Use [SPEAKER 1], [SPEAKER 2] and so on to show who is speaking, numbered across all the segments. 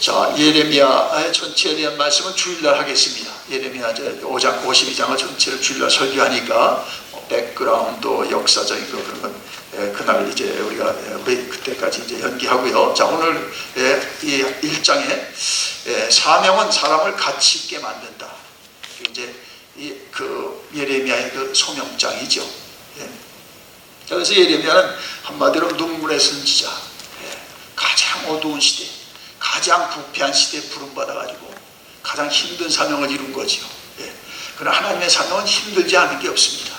[SPEAKER 1] 자, 예레미야 전체에 대한 말씀은 주일날 하겠습니다. 예레미야 5장, 52장을 전체를 주일날 설교하니까 백그라운드, 역사적인 그런 건 그날 이제 우리가 그때까지 이제 연기하고요. 자, 오늘 이 1장에 사명은 사람을 가치 있게 만든다. 이제 그 예레미야의 그 소명장이죠. 그래서 예레미야는 한마디로 눈물의 선지자, 가장 어두운 시대, 가장 부패한 시대에 부름받아가지고 가장 힘든 사명을 이룬 거죠. 그러나 하나님의 사명은 힘들지 않은 게 없습니다.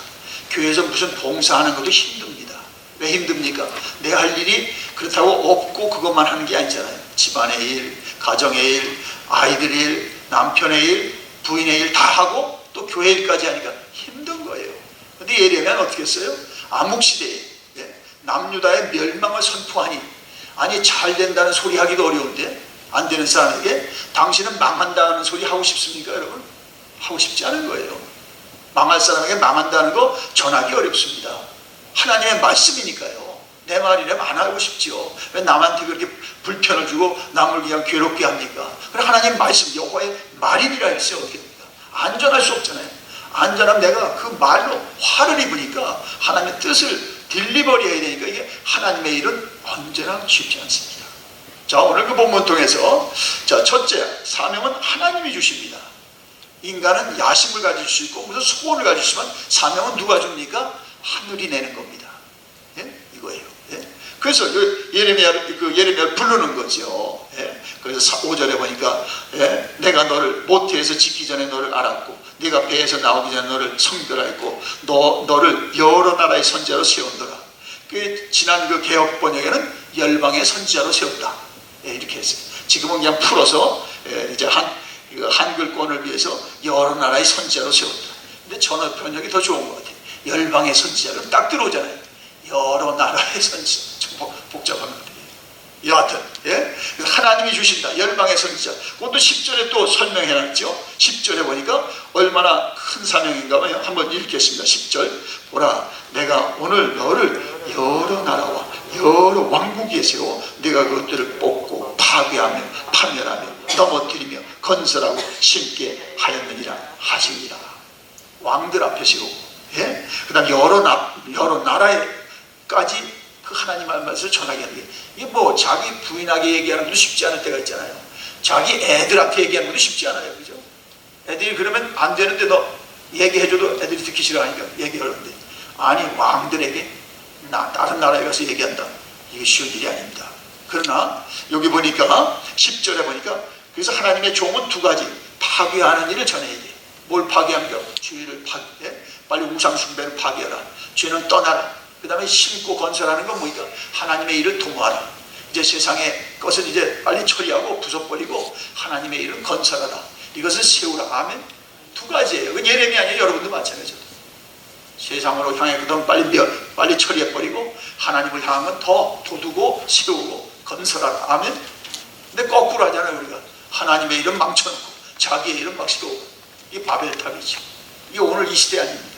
[SPEAKER 1] 교회에서 무슨 봉사하는 것도 힘듭니다. 왜 힘듭니까? 내가 할 일이 그렇다고 없고 그것만 하는 게 아니잖아요. 집안의 일, 가정의 일, 아이들의 일, 남편의 일, 부인의 일 다 하고 또 교회 일까지 하니까 힘든 거예요. 근데 예레미야는 어떻게 했어요? 암흑시대에 남유다의 멸망을 선포하니, 아니 잘 된다는 소리 하기도 어려운데 안 되는 사람에게 당신은 망한다는 소리 하고 싶습니까 여러분? 하고 싶지 않은 거예요. 망할 사람에게 망한다는 거 전하기 어렵습니다. 하나님의 말씀이니까요. 내 말이라면 안 하고 싶지요. 왜 남한테 그렇게 불편을 주고 남을 그냥 괴롭게 합니까? 그래 하나님 말씀, 여호와의 말이니라 했어요. 어떻게 됩니까? 안전할 수 없잖아요. 안전하면 내가 그 말로 화를 입으니까 하나님의 뜻을 딜리버리 해야 되니까 이게 하나님의 일은 언제나 쉽지 않습니다. 자, 오늘 그 본문 통해서 자, 첫째, 사명은 하나님이 주십니다. 인간은 야심을 가질 수 있고 무슨 소원을 가지시면 사명은 누가 줍니까? 하늘이 내는 겁니다. 이거예요. 그래서 예레미야를 부르는 거죠. 그래서 5절에 보니까 내가 너를 모태에서 짓기 전에 너를 알았고 네가 배에서 나오기 전에 너를 성별하였고 너를 여러 나라의 선지자로 세운더라. 지난 그 개혁 번역에는 열방의 선지자로 세웠다. 이렇게 했어요. 지금은 그냥 풀어서 이제 한글권을 위해서 여러 나라의 선지자로 세웠다. 근데 전어 번역이 더 좋은 것 같아요. 열방의 선지자로 딱 들어오잖아요. 여러 나라의 선지자. 좀 복잡한 것들이에요. 여하튼 하나님이 주신다. 열방의 선지자. 그것도 10절에 또 설명해놨죠. 10절에 보니까 얼마나 큰 사명인가 한번 읽겠습니다. 10절 보라, 내가 오늘 너를 여러 나라와 여러 왕국에 세워 내가 그것들을 뽑고 파괴하며 파멸하며 넘어뜨리며 건설하고 심게 하였느니라 하시니라. 왕들 앞에 세우고 그 다음 여러 나라에까지 그 하나님의 말씀을 전하게 하는 게, 이게 뭐 자기 부인에게 얘기하는 것도 쉽지 않을 때가 있잖아요. 자기 애들한테 얘기하는 것도 쉽지 않아요. 그죠? 애들이 그러면 안 되는데 너 얘기해줘도 애들이 듣기 싫어하니까 얘기하는데, 아니 왕들에게 다른 나라에 가서 얘기한다. 이게 쉬운 일이 아닙니다. 그러나 여기 보니까 10절에 보니까 그래서 하나님의 종은 두 가지, 파괴하는 일을 전해야 돼. 뭘 파괴합니까? 죄를 빨리 우상 숭배를 파괴하라. 죄는 떠나라. 그 다음에 심고 건설하는 건 뭐니까? 하나님의 일을 도모하라. 이제 세상의 것은 이제 빨리 처리하고 부숴버리고 하나님의 일을 건설하라. 이것을 세우라. 아멘. 두 가지예요. 예레미야 아니에요. 여러분도 마찬가지죠. 세상으로 향했거든 빨리 처리해버리고 하나님을 향한 건 더 돋우고 세우고 건설하라. 아멘. 근데 거꾸로 하잖아요. 우리가 하나님의 일은 망쳐놓고 자기의 일은 막 세우고. 이게 바벨탑이죠. 이게 오늘 이 시대 아닙니다.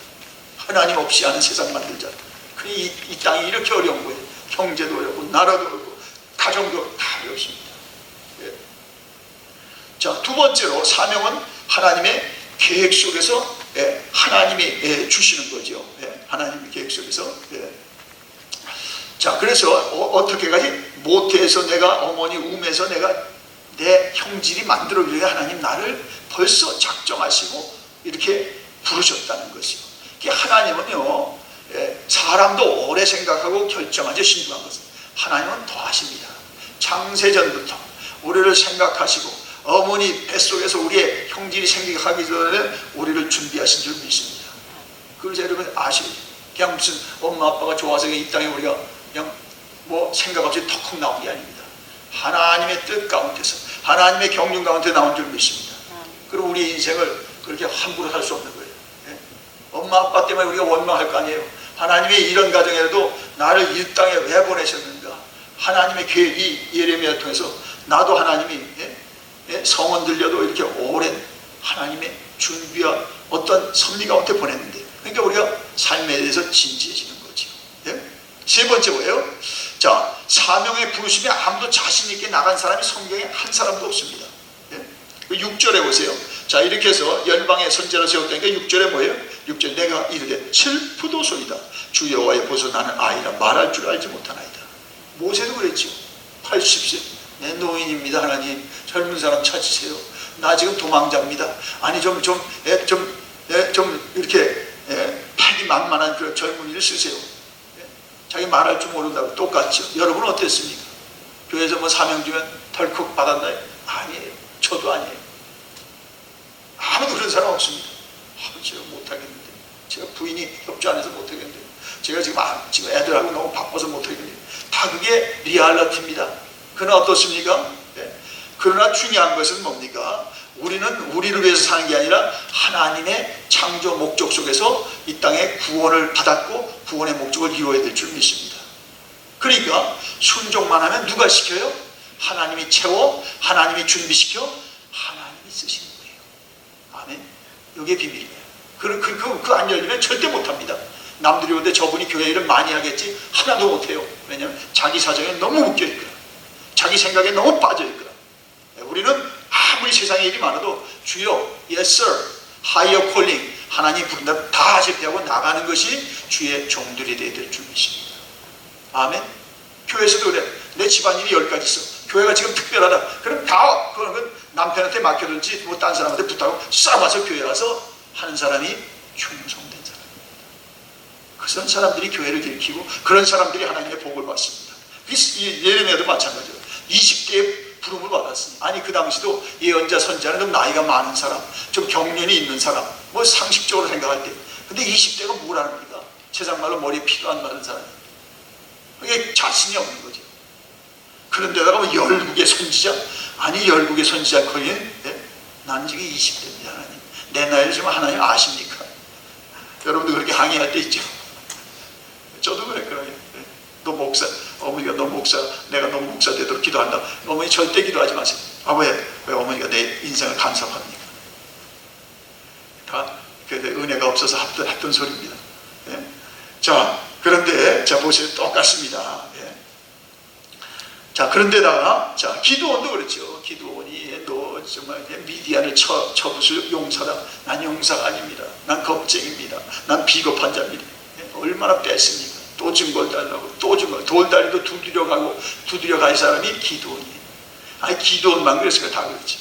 [SPEAKER 1] 하나님 없이 하는 세상 만들자. 그래 이 땅이 이렇게 어려운 거예요. 경제도 어렵고 나라도 어렵고 가정도 다 어렵습니다. 자, 두 번째로 사명은 하나님의 계획 속에서 하나님이 주시는 거죠. 하나님의 계획 속에서. 자, 그래서 어떻게 가지? 모태에서 내가 어머니 움에서 내가 내 형질이 만들어주게 하나님 나를 벌써 작정하시고 이렇게 부르셨다는 것이요. 하나님은요, 사람도 오래 생각하고 결정하지 신중한 것은 하나님은 더 하십니다. 창세전부터 우리를 생각하시고 어머니 뱃속에서 우리의 형질이 생기기 전에 우리를 준비하신 줄 믿습니다. 그래서 여러분 아시죠? 그냥 무슨 엄마 아빠가 좋아서 이 땅에 우리가 그냥 뭐 생각 없이 턱 나온 게 아닙니다. 하나님의 뜻 가운데서 하나님의 경륜 가운데 나온 줄 믿습니다. 그리고 우리 인생을 그렇게 함부로 살 수 없는 거예요. 엄마 아빠 때문에 우리가 원망할 거 아니에요. 하나님의 이런 가정에도 나를 이 땅에 왜 보내셨는가? 하나님의 계획이 예레미야를 통해서 나도 하나님이 성원 들려도 이렇게 오랜 하나님의 준비와 어떤 섭리 가운데 보냈는데, 그러니까 우리가 삶에 대해서 진지해지는 거죠. 세 번째 뭐예요? 자, 사명의 부르심에 아무도 자신 있게 나간 사람이 성경에 한 사람도 없습니다. 6절에 보세요. 자, 이렇게 해서 열방의 선지자로 세웠다니까 6절에 뭐예요? 6절 내가 이르되 슬프도소이다. 주 여호와의 보소 나는 아이라 말할 줄 알지 못하나이다. 모세도 그랬죠. 80세 내 노인입니다. 하나님 젊은 사람 찾으세요. 나 지금 도망자입니다. 아니 좀 이렇게 패기만만한 그런 젊은이를 쓰세요. 자기 말할 줄 모른다고. 똑같죠. 여러분은 어땠습니까? 교회에서 뭐 사명 주면 덜컥 받았나요? 아니에요. 저도 아니에요. 아무도 그런 사람 없습니다. 제가 못하겠는데, 제가 부인이 협조 안 해서 못하겠는데, 제가 지금 애들하고 너무 바빠서 못하겠는데, 다 그게 리얼리티입니다. 그러나 어떻습니까? 그러나 중요한 것은 뭡니까? 우리는 우리를 위해서 사는 게 아니라 하나님의 창조 목적 속에서 이 땅에 구원을 받았고 구원의 목적을 이루어야 될 줄 믿습니다. 그러니까 순종만 하면 누가 시켜요? 하나님이 채워, 하나님이 준비시켜, 하나님이 쓰시는 거예요. 아멘. 이게 비밀이에요. 그 안 열리면 절대 못합니다. 남들이 오는데 저분이 교회 일을 많이 하겠지 하나도 못해요. 왜냐하면 자기 사정에 너무 묶여있거나 자기 생각에 너무 빠져있거나. 우리는 아무리 세상에 일이 많아도 주여 yes sir, higher calling, 하나님 부른다 다 실패하고 나가는 것이 주의 종들이 되어야 될 줄 믿습니다. 아멘. 교회에서도 그래. 내 집안일이 10가지 있어. 교회가 지금 특별하다. 그럼 다 그건 남편한테 맡겨든지 뭐 딴 사람한테 부탁하고 쏴봐서 교회 와서 하는 사람이 충성된 사람입니다. 그런 사람들이 교회를 일으키고 그런 사람들이 하나님의 복을 받습니다. 예레미야도 마찬가지예요. 20대의 부름을 받았습니다. 아니 그 당시도 예언자 선지자는 좀 나이가 많은 사람, 좀 경륜이 있는 사람, 뭐 상식적으로 생각할 때. 근데 20대가 뭘 합니까? 세상 말로 머리에 피도 안 나는 사람이. 그게 자신이 없는 거죠. 그런데다가 뭐 열국의 선지자? 아니 열국의 선지자 거기에 나는 지금 20대입니다. 하나님. 내 나이를 지금 하나님 아십니까? 여러분도 그렇게 항의할 때 있죠. 저도 그랬거든요. 너 목사, 어머니가 너 목사, 내가 너 목사 되도록 기도한다. 어머니 절대 기도하지 마세요. 아, 왜 어머니가 내 인생을 간섭합니까? 다 은혜가 없어서 했던 소리입니다. 자, 그런데 자 보세요. 똑같습니다. 자, 그런데다가 자 기도원도 그렇죠. 기도원이 너 정말 미디안을 쳐부술 용사다. 난 용사가 아닙니다. 난 겁쟁입니다. 난 비겁한 자입니다. 얼마나 뺐습니까? 또 증거를 달라고, 또 증거, 돌다리도 두드려 갈 사람이 기도원이에요. 아니 기도원만 그랬을까? 다 그렇지.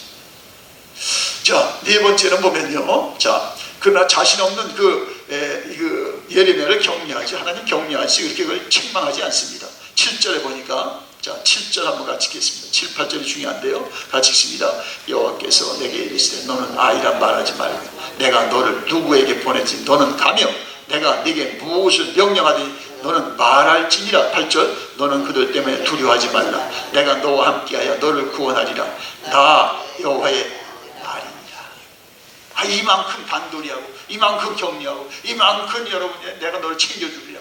[SPEAKER 1] 자, 네 번째는 보면요. 자, 그러나 자신 없는 그 예레미야를 격려하지, 하나님 격려하지, 그렇게 그걸 책망하지 않습니다. 7절에 보니까, 자, 7절 한번 같이 읽겠습니다. 7, 8절이 중요한데요. 같이 읽습니다. 여호와께서 내게 이르시되 너는 아이라 말하지 말고 내가 너를 누구에게 보냈지 너는 가며 내가 네게 무엇을 명령하더니 너는 말할지니라. 8절 너는 그들 때문에 두려워하지 말라. 내가 너와 함께하여 너를 구원하리라. 나 여호와의 말이니라. 아, 이만큼 단도리하고 이만큼 격려하고 이만큼 여러분 내가 너를 챙겨주리라.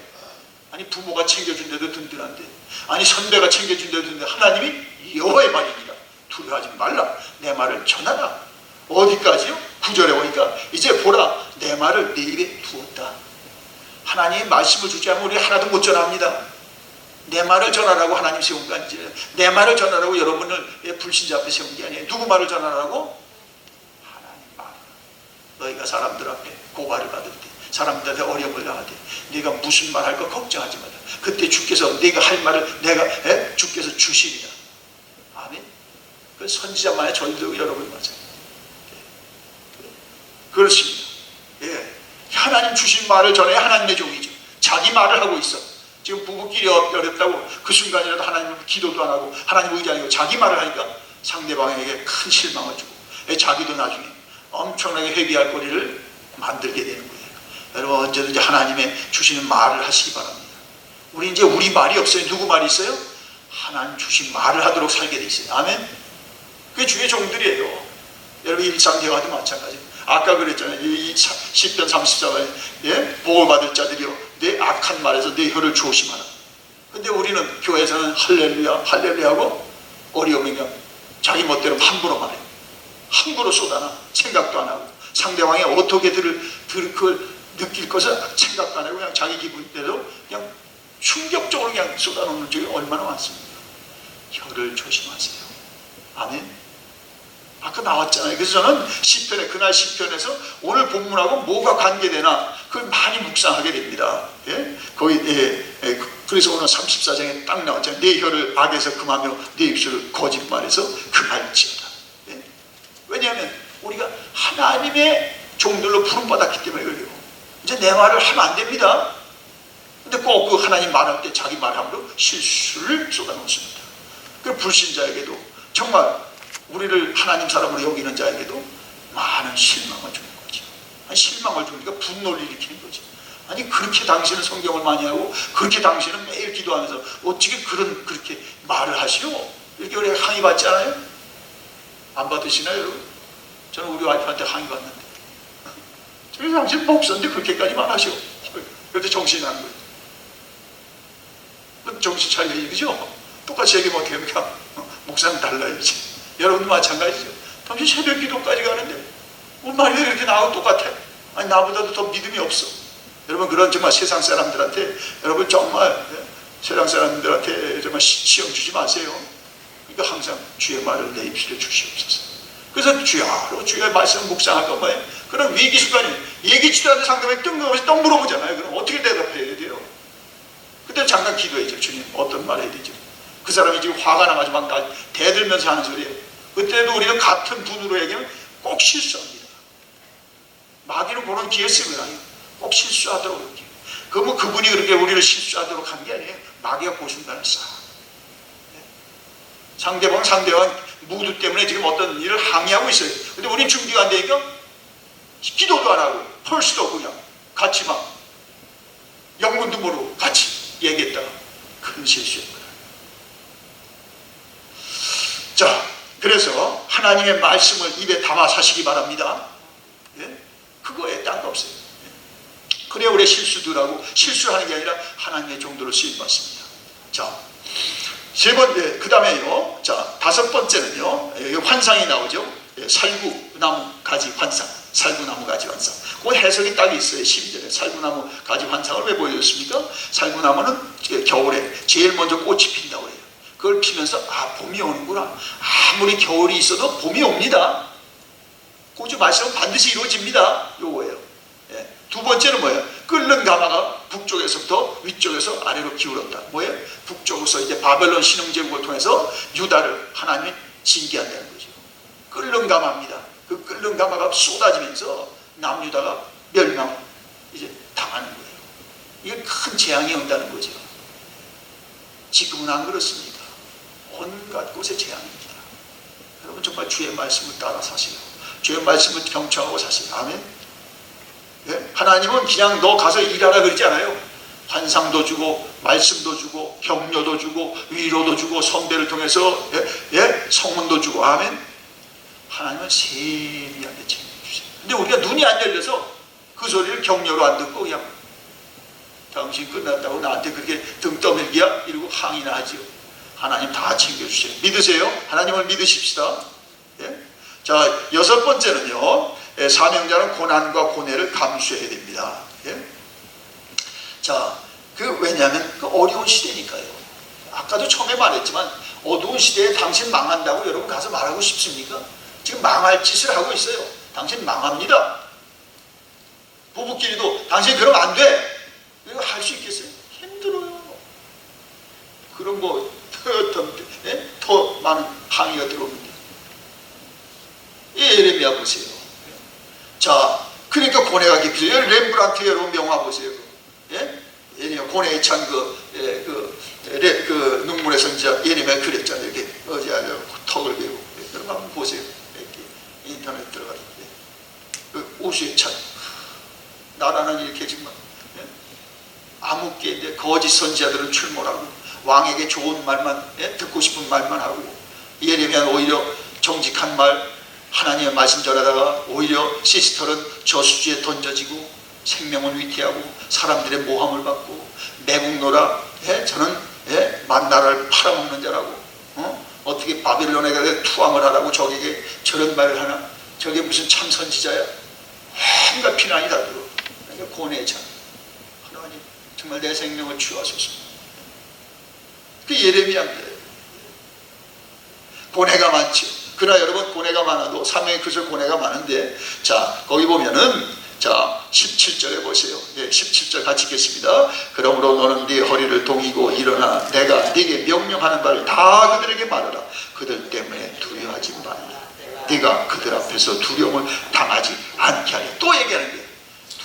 [SPEAKER 1] 아니 부모가 챙겨준데도 든든한데, 아니 선배가 챙겨준데도 든든한데 하나님이 여호와의 말이니라. 두려워하지 말라. 내 말을 전하라. 어디까지요? 9절에 보니까 이제 보라 내 말을 네 입에 두었다. 하나님의 말씀을 주지 않으면 우리 하나도 못 전합니다. 내 말을 전하라고 하나님 세운 거 아니지. 내 말을 전하라고 여러분을 불신자 앞에 세운 게 아니에요. 누구 말을 전하라고? 하나님 말. 너희가 사람들 앞에 고발을 받을 때, 사람들한테 어려움을 당할 때 네가 무슨 말 할 거 걱정하지 마라. 그때 주께서 네가 할 말을 주께서 주시리라. 아멘. 그 선지자만의 전도 여러분 맞아요. 그렇습니다. 예. 하나님 주신 말을 전해야 하나님의 종이죠. 자기 말을 하고 있어. 지금 부부끼리 어렵다고 그 순간이라도 하나님 기도도 안 하고 하나님 의지하고 자기 말을 하니까 상대방에게 큰 실망을 주고 자기도 나중에 엄청나게 회개할 거리를 만들게 되는 거예요. 여러분 언제든지 하나님의 주시는 말을 하시기 바랍니다. 우리 이제 우리 말이 없어요. 누구 말이 있어요? 하나님 주신 말을 하도록 살게 돼 있어요. 아멘. 그게 주의 종들이에요. 여러분 일상 대화도 마찬가지예요. 아까 그랬잖아요. 이 시편 34에 복을 받을 자들이요 내 악한 말에서 내 혀를 조심하라. 근데 우리는 교회에서는 할렐루야 할렐루야하고 어려우면 자기 멋대로 함부로 말해요. 함부로 쏟아나 생각도 안 하고 상대방이 어떻게 그걸 느낄 것을 생각도 안 하고 그냥 자기 기분대로 그냥 충격적으로 그냥 쏟아놓는 적이 얼마나 많습니까? 혀를 조심하세요. 아멘. 아까 나왔잖아요. 그래서 저는 시편에, 그날 시편에서 오늘 본문하고 뭐가 관계되나 그걸 많이 묵상하게 됩니다. 예? 거기 그래서 오늘 34장에 딱 나왔잖아요. 내 혀를 악에서 금하며 내 입술을 거짓말에서 금할지어다. 예? 왜냐하면 우리가 하나님의 종들로 부름받았기 때문에 그래요. 이제 내 말을 하면 안 됩니다. 근데 꼭 그 하나님 말할 때 자기 말함으로 실수를 쏟아놓습니다. 그 불신자에게도 정말 우리를 하나님 사람으로 여기는 자에게도 많은 실망을 주는 거죠. 아니, 실망을 주니까 분노를 일으키는 거죠. 아니, 그렇게 당신은 성경을 많이 하고 그렇게 당신은 매일 기도하면서 어떻게 그렇게 말을 하시오? 이렇게 우리가 항의 받지 않아요? 안 받으시나요, 여러분? 저는 우리 와이프한테 항의 받는데, 저기 당신 목사인데 그렇게까지 말하시오? 그래도 정신이 난 거예요. 정신 차려야지, 그죠? 똑같이 얘기하면 어떻게 합니까? 목사는 달라야지. 여러분도 마찬가지죠. 당신 새벽 기도까지 가는데 말이 왜 이렇게 나하고 똑같아? 아니, 나보다도 더 믿음이 없어. 여러분, 그런 정말 세상 사람들한테, 여러분 정말 세상 사람들한테 정말 시험 주지 마세요. 그러니까 항상 주의 말을 내 입술에 주시옵소서. 그래서 주여, 주의 말씀을 묵상할 거 뭐예요? 그런 위기 순간에 얘기치도 않는 상대방이 뜬금없이 떡 물어보잖아요. 그럼 어떻게 대답해야 돼요? 그때 잠깐 기도해야죠. 주님, 어떤 말 해야 되죠? 그 사람이 지금 화가 나가지고 막 대들면서 하는 소리예요. 그때도 우리는 같은 분으로 얘기하면 꼭 실수합니다. 마귀는 그런 기회 쓰거나 꼭 실수하도록 이렇게. 뭐 그분이 그렇게 우리를 실수하도록 한 게 아니에요. 마귀가 고순간을 쌓아. 상대방 무드 때문에 지금 어떤 일을 항의하고 있어요. 근데 우리는 준비가 안 되니까 기도도 안 하고 펄스도 없고 그냥 같이 막 영문도 모르고 같이 얘기했다가 큰 실수였구나. 자, 그래서 하나님의 말씀을 입에 담아 사시기 바랍니다. 예? 그거에 딴 거 없어요. 예? 그래야 우리의 실수들하고 실수를 하는 게 아니라 하나님의 종도로 쓰임받습니다. 자, 세 번째, 그 다음에요. 자, 다섯 번째는요. 여기 환상이 나오죠. 예, 살구나무 가지 환상. 살구나무 가지 환상. 그 해석이 딱 있어요. 12절에 살구나무 가지 환상을 왜 보여줬습니까? 살구나무는 겨울에 제일 먼저 꽃이 핀다고 해요. 그걸 피면서 봄이 오는구나. 아무리 겨울이 있어도 봄이 옵니다. 고주 말씀은 반드시 이루어집니다. 요거예요. 예. 두 번째는 뭐예요? 끓는 가마가 북쪽에서부터 위쪽에서 아래로 기울었다. 뭐예요? 북쪽에서 이제 바벨론 신흥제국을 통해서 유다를 하나님이 징계한다는 거죠. 끓는 가마입니다. 그 끓는 가마가 쏟아지면서 남유다가 멸망 이제 당하는 거예요. 이게 큰 재앙이 온다는 거죠. 지금은 안 그렇습니까? 온갖 곳에 재앙입니다. 여러분 정말 주의 말씀을 따라 사시고 주의 말씀을 경청하고 사시고 아멘. 예? 하나님은 그냥 너 가서 일하라 그러지 않아요. 환상도 주고 말씀도 주고 격려도 주고 위로도 주고 선배를 통해서 성문도 주고 아멘. 하나님은 세미하게 챙겨주세요. 근데 우리가 눈이 안 열려서 그 소리를 격려로 안 듣고 그냥 당신 끝났다고 나한테 그렇게 등 떠밀기야 이러고 항의나 하지요. 하나님 다 챙겨주세요. 믿으세요? 하나님을 믿으십시다. 예? 자, 여섯 번째는요. 사명자는 고난과 고뇌를 감수해야 됩니다. 예? 자, 왜냐하면 그 어려운 시대니까요. 아까도 처음에 말했지만 어두운 시대에 당신 망한다고 여러분 가서 말하고 싶습니까? 지금 망할 짓을 하고 있어요. 당신 망합니다. 부부끼리도 당신 그러면 안 돼. 이거 할 수 있겠어요? 힘들어요. 그런 더 많은 항의가 들어오는데. 예레미야 보세요. 자, 그러니까 고뇌가 깊어요. 렘브란트 여러분 명화 보세요. 예? 예레미야 고뇌에 찬 그 눈물에서 이제 예레미야 그랬잖아요. 이렇게 턱을 베고 여러분 한번 보세요. 인터넷 들어가는데 그 우수에 찬 나라는 이렇게 정말 암흑기인데 거짓 선지자들은 출몰하고 왕에게 좋은 말만 듣고 싶은 말만 하고 예레미야는 오히려 정직한 말 하나님의 말씀 전하다가 오히려 시스터는 저수지에 던져지고 생명을 위태하고 사람들의 모함을 받고 매국노라 저는 만나라를 팔아먹는 자라고 어떻게 바빌론에 가서 투항을 하라고 적에게 저런 말을 하나 저게 무슨 참 선지자야 온갖 비난이 다 들어. 그러니까 고뇌에 찬 하나님 정말 내 생명을 취하소서. 그 예레미야입니다. 고뇌가 많죠. 그러나 여러분, 고뇌가 많아도 사명의 그저 고뇌가 많은데, 자 거기 보면은 자 17절에 보세요. 17절 같이 읽겠습니다. 그러므로 너는 네 허리를 동이고 일어나 내가 네게 명령하는 바를 다 그들에게 말하라. 그들 때문에 두려워하지 말라. 네가 그들 앞에서 두려움을 당하지 않게 하려. 또 얘기하는 거예요.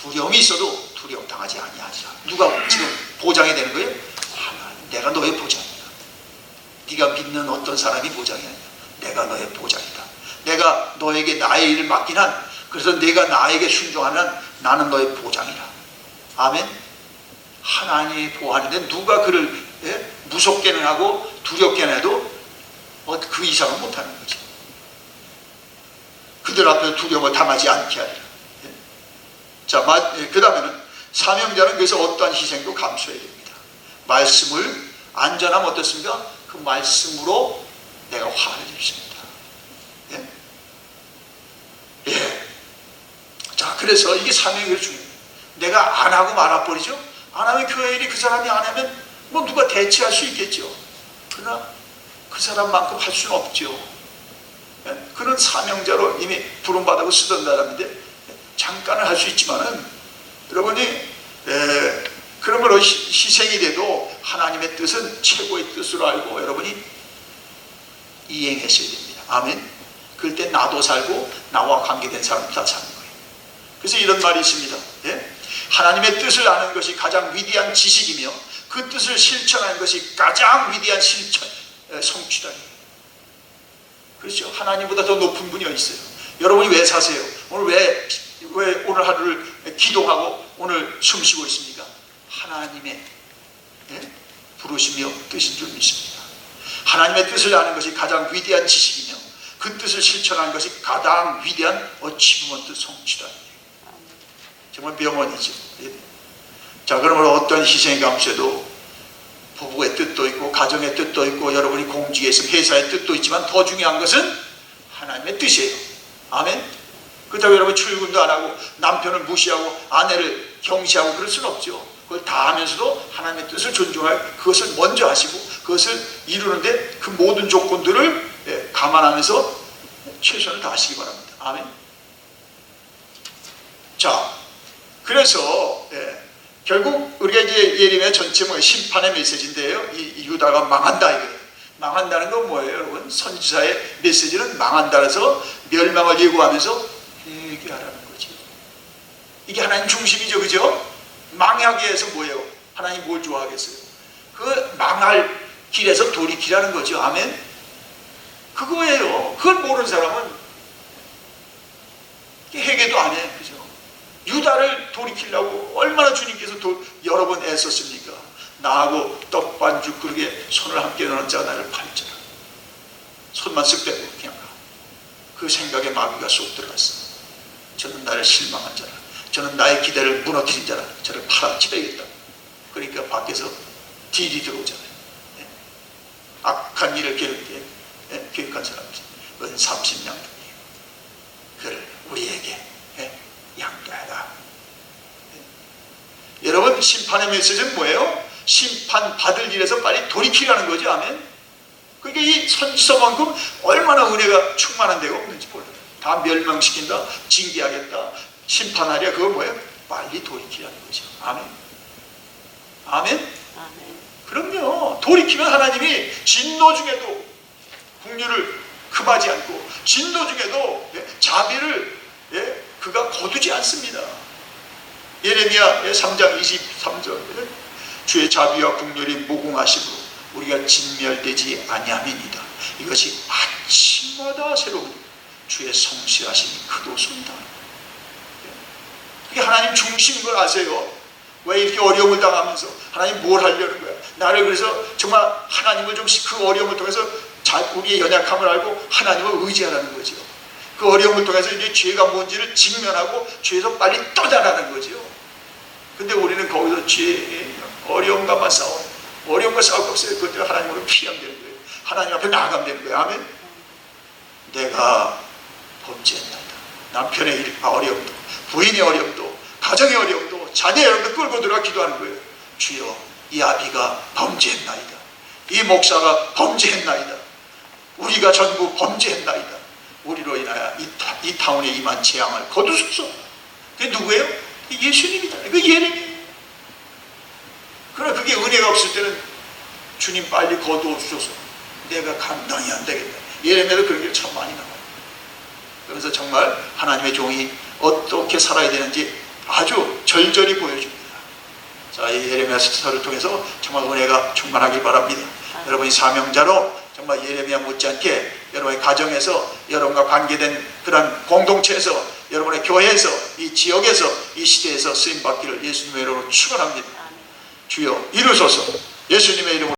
[SPEAKER 1] 두려움이 있어도 두려움 당하지 아니하리라. 누가 지금 보장이 되는 거예요? 하나님, 내가 너의 보장이다. 네가 믿는 어떤 사람이 보장이 아니야. 내가 너의 보장이다. 내가 너에게 나의 일을 맡긴 한, 그래서 내가 나에게 순종하는 한 나는 너의 보장이라. 아멘. 하나님이 보호하는데 누가 그를 무섭게는 하고 두렵게는 해도 그 이상은 못하는 거지. 그들 앞에서 두려움을 당하지 않게 하리라. 자, 그 다음에는 사명자는 그래서 어떠한 희생도 감수해야 됩니다. 말씀을 안전하면 어떻습니까? 그 말씀으로 내가 화를 입습니다. 예? 예. 자, 그래서 이게 사명이 중요해요. 내가 안 하고 말아버리죠. 안 하면 교회 일이 그 사람이 안 하면 뭐 누가 대체할 수 있겠죠. 그러나 그 사람만큼 할 수는 없죠. 예? 그런 사명자로 이미 부름받고 쓰던 사람인데 잠깐은 할 수 있지만은 여러분이 그런 걸로 희생이 돼도 하나님의 뜻은 최고의 뜻으로 알고 여러분이 이행하셔야 됩니다. 아멘. 그럴 때 나도 살고 나와 관계된 사람도 다 사는 거예요. 그래서 이런 말이 있습니다. 예? 하나님의 뜻을 아는 것이 가장 위대한 지식이며 그 뜻을 실천하는 것이 가장 위대한 성취다니에요. 그렇죠. 하나님보다 더 높은 분이 어디 있어요. 여러분이 왜 사세요? 오늘 왜 오늘 하루를 기도하고 오늘 숨쉬고 있습니까? 하나님의 부르시며 뜻인 줄 믿습니다. 하나님의 뜻을 아는 것이 가장 위대한 지식이며 그 뜻을 실천하는 것이 가장 위대한 어치브먼트 성취다. 정말 명언이죠. 자, 그러므로 어떤 희생의 감수에도 부부의 뜻도 있고 가정의 뜻도 있고 여러분이 공직에서 회사의 뜻도 있지만 더 중요한 것은 하나님의 뜻이에요. 아멘. 그렇다고 여러분 출근도 안 하고 남편을 무시하고 아내를 경시하고 그럴 수는 없죠. 그걸 다 하면서도 하나님의 뜻을 존중할 그것을 먼저 하시고 그것을 이루는데 그 모든 조건들을 감안하면서 최선을 다하시기 바랍니다. 아멘. 자, 그래서 결국 우리가 이제 예레미야 전체 심판의 메시지인데요. 이 유다가 망한다 이거예요. 망한다는 건 뭐예요, 여러분? 선지자의 메시지는 망한다 해서 멸망을 예고하면서 회개하라는 거죠. 이게 하나님 중심이죠, 그죠? 망하게 해서 뭐예요? 하나님 뭘 좋아하겠어요? 그 망할 길에서 돌이키라는 거죠. 아멘. 그거예요. 그걸 모르는 사람은 회개도 안 해, 그죠? 유다를 돌이키려고 얼마나 주님께서 여러 번 애썼습니까? 나하고 떡반죽 그릇에 손을 함께 넣는 자가 나를 팔자라. 손만 쓱 빼고 그냥 가. 그 생각에 마귀가 쏙 들어갔어. 저는 나를 실망한 자라. 저는 나의 기대를 무너뜨린 자라. 저를 팔아치워야겠다. 그러니까 밖에서 딜이 들어오잖아요. 악한 일을 계획한 사람들. 그건 30양분이에요. 그를 우리에게 양도하라. 여러분, 심판의 메시지는 뭐예요? 심판 받을 일에서 빨리 돌이키라는 거죠. 아멘. 그러니까 이 선지서만큼 얼마나 은혜가 충만한 데가 없는지 몰라요. 다 멸망시킨다, 징계하겠다, 심판하랴. 그거 뭐예요? 빨리 돌이키라는 거죠. 아멘. 아멘. 그럼요. 돌이키면 하나님이 진노 중에도 긍휼을 금하지 않고 진노 중에도 자비를 그가 거두지 않습니다. 예레미야 3장 23절 주의 자비와 긍휼이 무궁하심으로 우리가 진멸되지 아니함이니이다. 이것이 아침마다 새로운 주의 성실하심이 크도소이다. 이게 하나님 중심인 걸 아세요? 왜 이렇게 어려움을 당하면서 하나님 뭘 하려는 거야? 나를 그래서 정말 하나님을 좀 그 어려움을 통해서 우리의 연약함을 알고 하나님을 의지하라는 거죠. 그 어려움을 통해서 이제 죄가 뭔지를 직면하고 죄에서 빨리 떠나라는 거죠. 근데 우리는 거기서 죄, 어려움과만 싸워. 어려움과 싸울 거 없어요. 그것들 하나님으로 피하면 되는 거예요. 하나님 앞에 나아가면 되는 거예요. 아멘. 내가 범죄했나이다. 남편의 어려움도, 부인의 어려움도, 가정의 어려움도, 자녀의 어려움도 끌고 들어가 기도하는 거예요. 주여, 이 아비가 범죄했나이다. 이 목사가 범죄했나이다. 우리가 전부 범죄했나이다. 우리로 인하여 이 타운에 임한 재앙을 거두소서. 그게 누구예요? 예수님이다. 그 예레미야예요. 그러나 그게 은혜가 없을 때는 주님 빨리 거두어주소서. 내가 감당이 안 되겠다. 예레미야도 그런 게 참 많이 나와요. 그래서 정말 하나님의 종이 어떻게 살아야 되는지 아주 절절히 보여줍니다. 자, 이 예레미야서를 통해서 정말 은혜가 충만하길 바랍니다. 여러분이 사명자로 정말 예레미야 못지않게 여러분의 가정에서, 여러분과 관계된 그런 공동체에서, 여러분의 교회에서, 이 지역에서, 이 시대에서 쓰임받기를 예수님의 이름으로 축원합니다. 주여 이루소서. 예수님의 이름으로